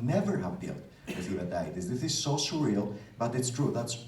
never have dealt with hepatitis. This is so surreal, but it's true. That's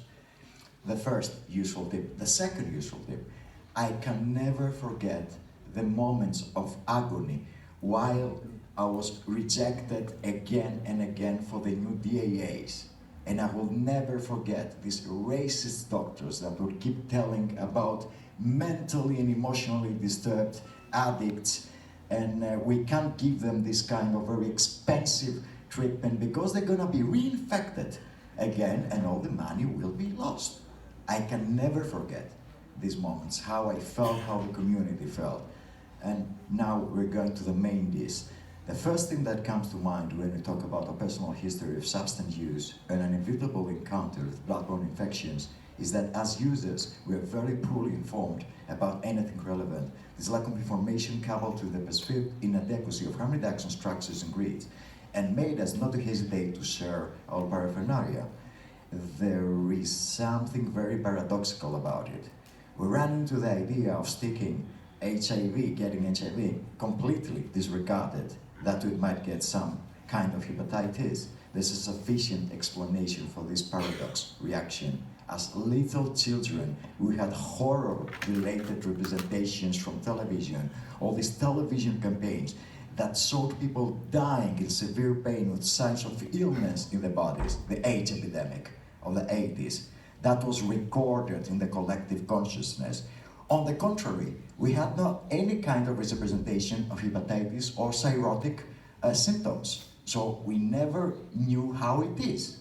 the first useful tip. The second useful tip, I can never forget the moments of agony while I was rejected again and again for the new DAAs. And I will never forget these racist doctors that would keep telling about mentally and emotionally disturbed addicts, and we can't give them this kind of very expensive treatment because they're gonna be reinfected again and all the money will be lost. I can never forget these moments, how I felt, how the community felt. And now we're going to the main dish. The first thing that comes to mind when we talk about a personal history of substance use and an inevitable encounter with bloodborne infections is that as users, we are very poorly informed about anything relevant. This lack of information coupled with the perceived inadequacy of harm reduction structures and grids and made us not to hesitate to share our paraphernalia. There is something very paradoxical about it. We ran into the idea of sticking getting HIV completely disregarded, that we might get some kind of hepatitis. There's a sufficient explanation for this paradox reaction. As little children, we had horror-related representations from television, all these television campaigns that showed people dying in severe pain with signs of illness in their bodies, the AIDS epidemic of the 80s. That was recorded in the collective consciousness. On the contrary, we had not any kind of representation of hepatitis or cirrhotic symptoms, so we never knew how it is.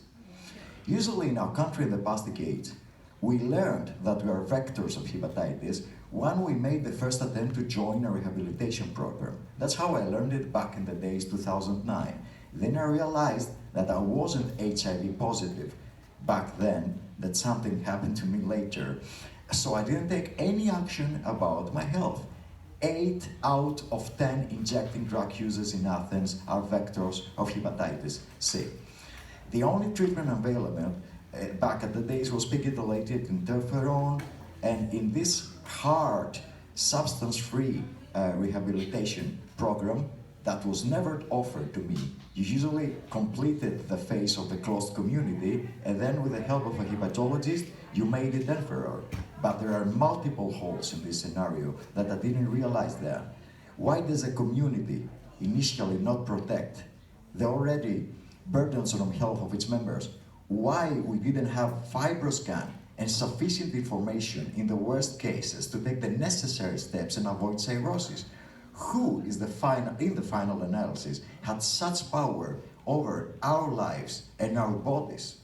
Usually in our country in the past decades, we learned that we are vectors of hepatitis when we made the first attempt to join a rehabilitation program. That's how I learned it back in the days 2009. Then I realized that I wasn't HIV positive back then, that something happened to me later. So I didn't take any action about my health. 8 out of 10 injecting drug users in Athens are vectors of hepatitis C. The only treatment available back at the days was pegylated interferon, and in this hard, substance-free rehabilitation program that was never offered to me, you usually completed the phase of the closed community, and then with the help of a hepatologist, you made it interferon. But there are multiple holes in this scenario that I didn't realize there. Why does a community initially not protect the already burdensome health of its members? Why we didn't have fibroscan and sufficient information in the worst cases to take the necessary steps and avoid cirrhosis? Who is in the final analysis had such power over our lives and our bodies?